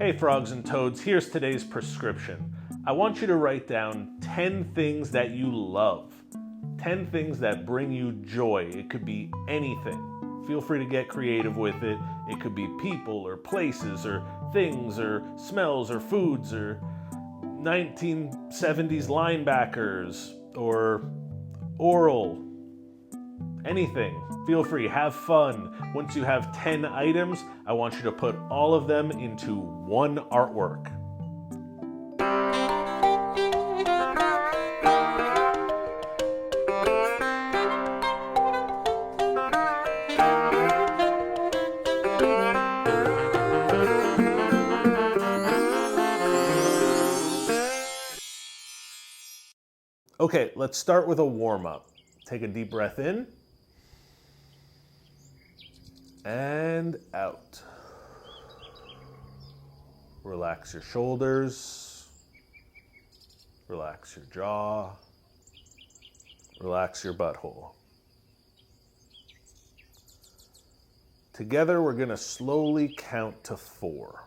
Hey frogs and toads, here's today's prescription. I want you to write down 10 things that you love. 10 things that bring you joy. It could be anything. Feel free to get creative with it. It could be people or places or things or smells or foods or 1970s linebackers or oral. Anything. Feel free, have fun. Once you have 10 items, I want you to put all of them into one artwork. Okay, let's start with a warm-up. Take a deep breath in. And out. Relax your shoulders. Relax your jaw. Relax your butthole. Together, we're going to slowly count to 4.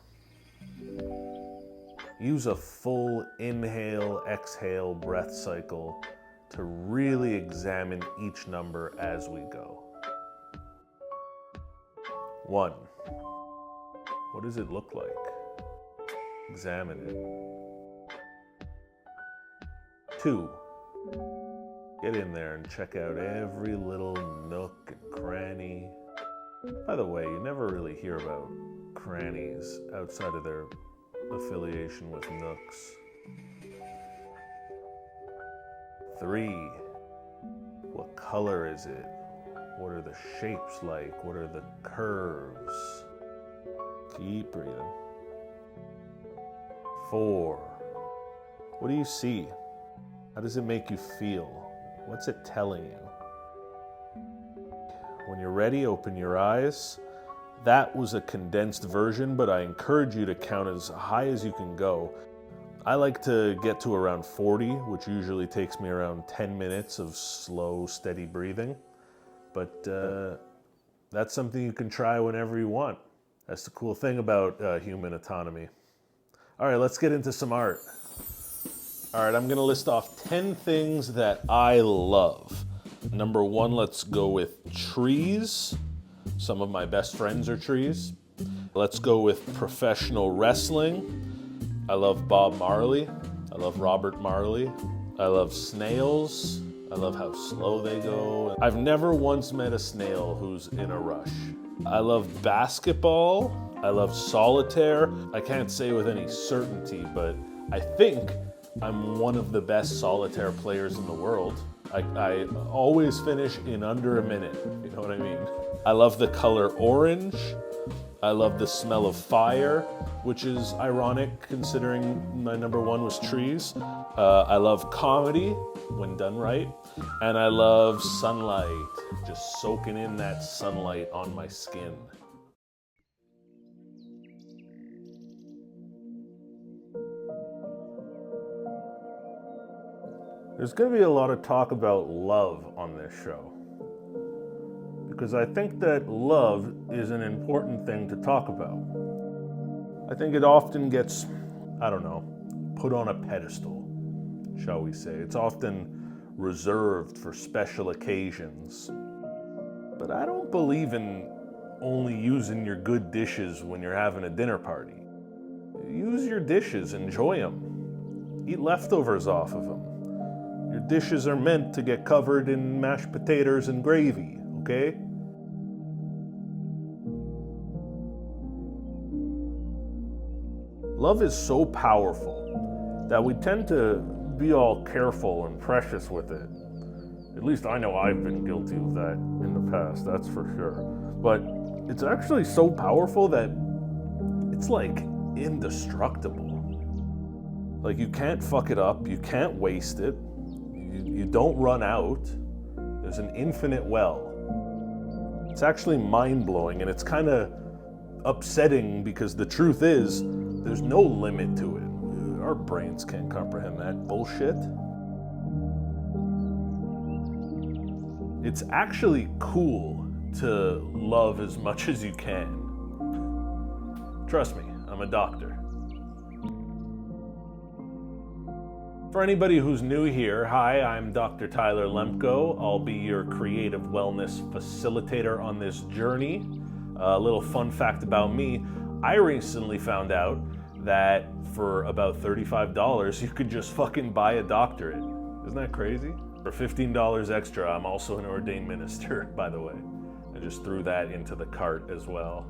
Use a full inhale, exhale breath cycle to really examine each number as we go. 1. What does it look like? Examine it. 2. Get in there and check out every little nook and cranny. By the way, you never really hear about crannies outside of their affiliation with nooks. 3. What color is it? What are the shapes like? What are the curves? Keep breathing. 4. What do you see? How does it make you feel? What's it telling you? When you're ready, open your eyes. That was a condensed version, but I encourage you to count as high as you can go. I like to get to around 40, which usually takes me around 10 minutes of slow, steady breathing. But that's something you can try whenever you want. That's the cool thing about human autonomy. All right, let's get into some art. All right, I'm gonna list off 10 things that I love. Number 1, let's go with trees. Some of my best friends are trees. Let's go with professional wrestling. I love Bob Marley. I love Robert Marley. I love snails. I love how slow they go. I've never once met a snail who's in a rush. I love basketball. I love solitaire. I can't say with any certainty, but I think I'm one of the best solitaire players in the world. I always finish in under a minute, you know what I mean? I love the color orange. I love the smell of fire, which is ironic considering my number 1 was trees. I love comedy when done right. And I love sunlight, just soaking in that sunlight on my skin. There's going to be a lot of talk about love on this show, because I think that love is an important thing to talk about. I think it often gets, put on a pedestal, shall we say. It's often reserved for special occasions. But I don't believe in only using your good dishes when you're having a dinner party. Use your dishes, enjoy them. Eat leftovers off of them. Your dishes are meant to get covered in mashed potatoes and gravy, okay? Love is so powerful that we tend to be all careful and precious with it. At least I know I've been guilty of that in the past, that's for sure. But it's actually so powerful that it's like indestructible. Like you can't fuck it up, you can't waste it, you don't run out. There's an infinite well. It's actually mind-blowing, and it's kind of upsetting because the truth is there's no limit to it. Our brains can't comprehend that bullshit. It's actually cool to love as much as you can. Trust me, I'm a doctor. For anybody who's new here, hi, I'm Dr. Tyler Lemco. I'll be your creative wellness facilitator on this journey. A little fun fact about me, I recently found out that for about $35, you could just fucking buy a doctorate. Isn't that crazy? For $15 extra, I'm also an ordained minister, by the way. I just threw that into the cart as well.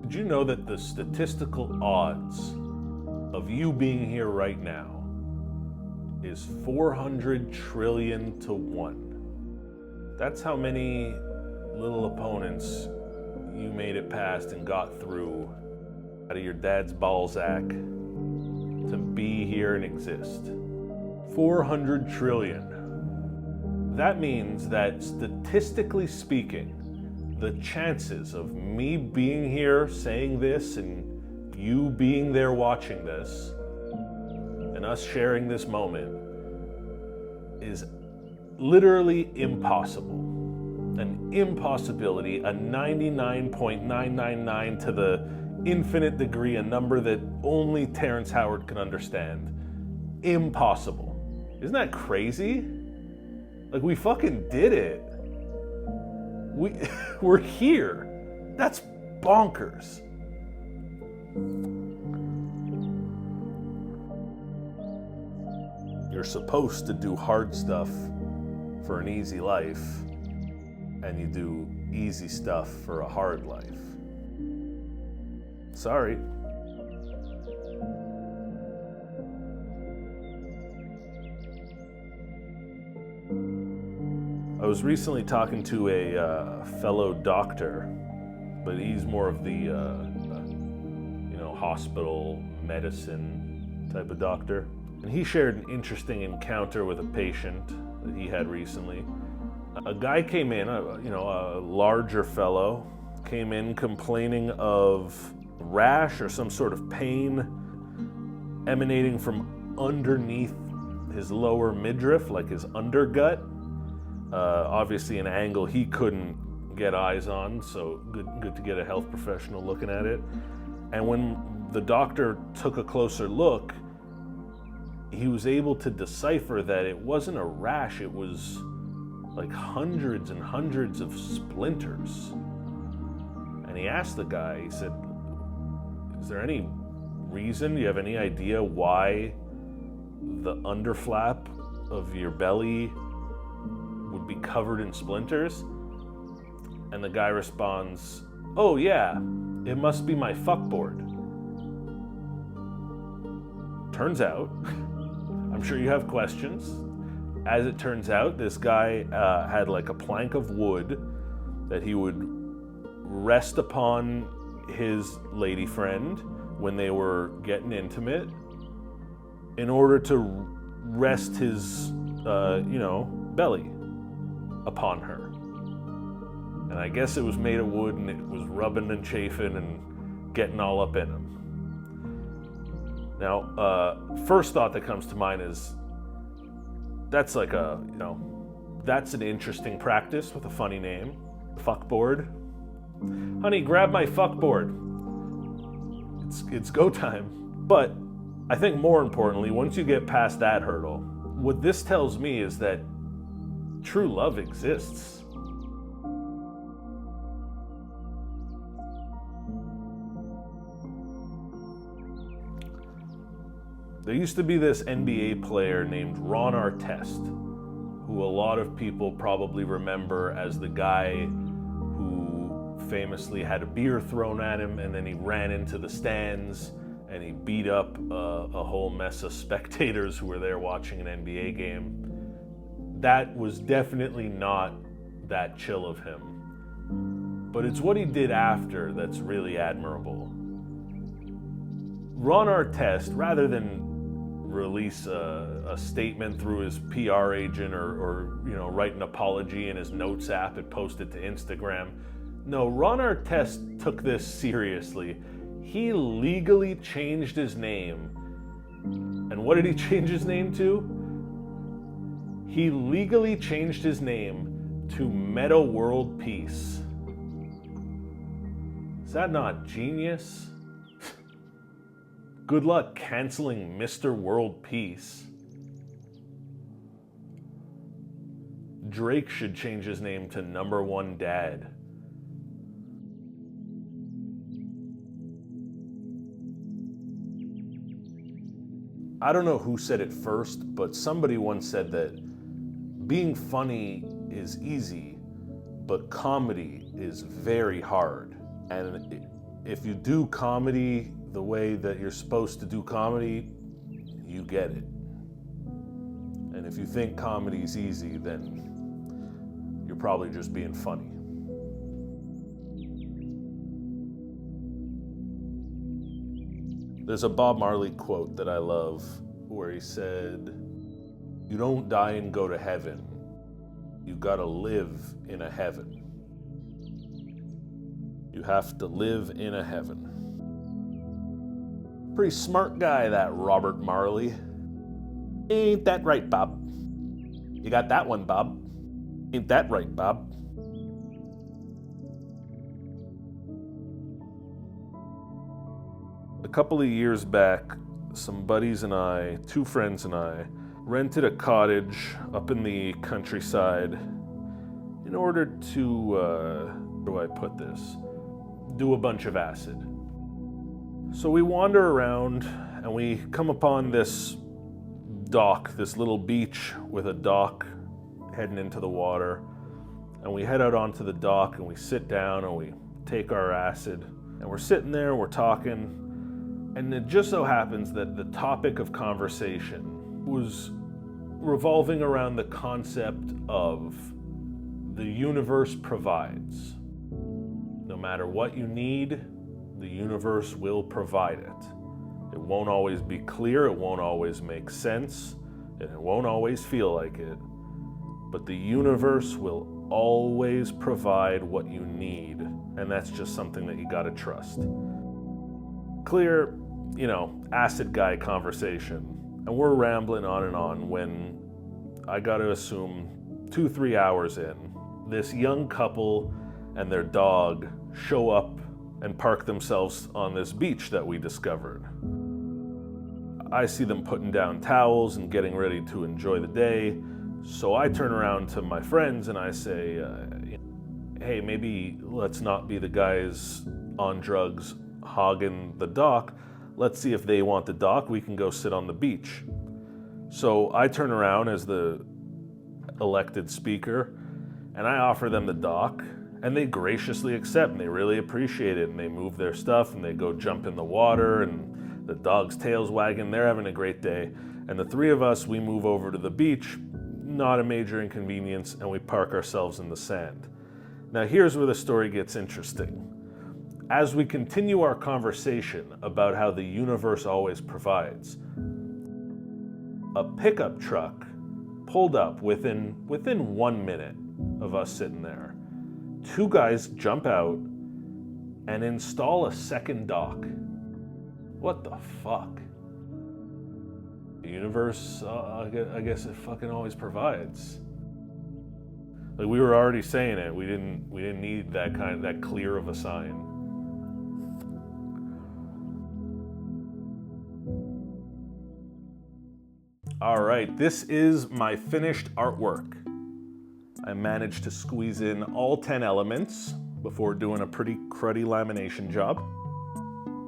Did you know that the statistical odds of you being here right now is 400 trillion to 1? That's how many little opponents you made it past and got through out of your dad's ballsack to be here and exist. 400 trillion. That means that statistically speaking, the chances of me being here saying this and you being there watching this and us sharing this moment is literally impossible. An impossibility, a 99.999 to the infinite degree, a number that only Terrence Howard can understand. Impossible. Isn't that crazy? Like, we fucking did it. We're here. That's bonkers. You're supposed to do hard stuff for an easy life, and you do easy stuff for a hard life. Sorry. I was recently talking to a fellow doctor, but he's more of the hospital medicine type of doctor. And he shared an interesting encounter with a patient that he had recently. A guy came in, a larger fellow, came in complaining of rash or some sort of pain emanating from underneath his lower midriff, like his undergut. Obviously an angle he couldn't get eyes on, so good to get a health professional looking at it. And when the doctor took a closer look, he was able to decipher that it wasn't a rash, it was like hundreds and hundreds of splinters. And he asked the guy, he said, is there any reason, do you have any idea why the underflap of your belly would be covered in splinters? And the guy responds, oh yeah, it must be my fuckboard. Turns out, I'm sure you have questions. As it turns out, this guy had like a plank of wood that he would rest upon his lady friend when they were getting intimate in order to rest his, belly upon her. And I guess it was made of wood and it was rubbing and chafing and getting all up in him. Now, first thought that comes to mind is that's like that's an interesting practice with a funny name. Fuckboard. Honey, grab my fuckboard. It's go time. But I think more importantly, once you get past that hurdle, what this tells me is that true love exists. There used to be this NBA player named Ron Artest, who a lot of people probably remember as the guy who famously had a beer thrown at him and then he ran into the stands and he beat up a whole mess of spectators who were there watching an NBA game. That was definitely not that chill of him. But it's what he did after that's really admirable. Ron Artest, rather than release a statement through his PR agent or write an apology in his notes app and post it to Instagram. No, Ron Artest took this seriously. He legally changed his name. And what did he change his name to? He legally changed his name to Meta World Peace. Is that not genius? Good luck canceling Mr. World Peace. Drake should change his name to Number One Dad. I don't know who said it first, but somebody once said that being funny is easy, but comedy is very hard. And if you do comedy the way that you're supposed to do comedy, you get it. And if you think comedy's easy, then you're probably just being funny. There's a Bob Marley quote that I love where he said, "You don't die and go to heaven. You gotta live in a heaven." You have to live in a heaven. Pretty smart guy, that Robert Marley. Ain't that right, Bob? You got that one, Bob. Ain't that right, Bob? A couple of years back, some buddies and I, two friends and I, rented a cottage up in the countryside in order to, how do I put this? Do a bunch of acid. So we wander around and we come upon this dock, this little beach with a dock heading into the water. And we head out onto the dock and we sit down and we take our acid. And we're sitting there, we're talking. And it just so happens that the topic of conversation was revolving around the concept of the universe provides. No matter what you need, the universe will provide it. It won't always be clear, it won't always make sense, and it won't always feel like it. But the universe will always provide what you need, and that's just something that you gotta trust. Clear, acid guy conversation. And we're rambling on and on when I gotta assume 2-3 hours in, this young couple and their dog show up and park themselves on this beach that we discovered. I see them putting down towels and getting ready to enjoy the day. So I turn around to my friends and I say, hey, maybe let's not be the guys on drugs hogging the dock. Let's see if they want the dock. We can go sit on the beach. So I turn around as the elected speaker and I offer them the dock, and they graciously accept and they really appreciate it, and they move their stuff and they go jump in the water and the dog's tail's wagging. They're having a great day. And the three of us, we move over to the beach, not a major inconvenience, and we park ourselves in the sand. Now here's where the story gets interesting. As we continue our conversation about how the universe always provides, a pickup truck pulled up within 1 minute of us sitting there. Two guys jump out and install a second dock. What the fuck? The universe, I guess it fucking always provides. Like, we were already saying it. We didn't need that clear of a sign. All right, this is my finished artwork. I managed to squeeze in all 10 elements before doing a pretty cruddy lamination job.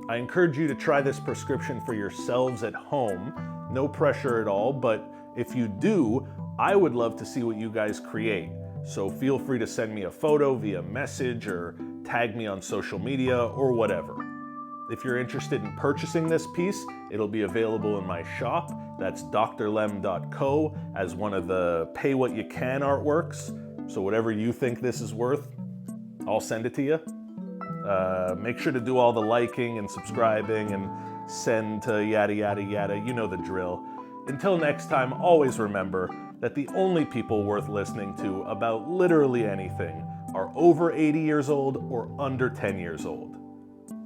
I encourage you to try this prescription for yourselves at home. No pressure at all, but if you do, I would love to see what you guys create. So feel free to send me a photo via message or tag me on social media or whatever. If you're interested in purchasing this piece, it'll be available in my shop. That's drlem.co as one of the pay what you can artworks. So whatever you think this is worth, I'll send it to you. Make sure to do all the liking and subscribing and send to yada yada yada, you know the drill. Until next time, always remember that the only people worth listening to about literally anything are over 80 years old or under 10 years old.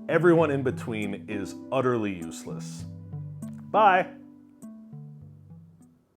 Everyone in between is utterly useless. Bye!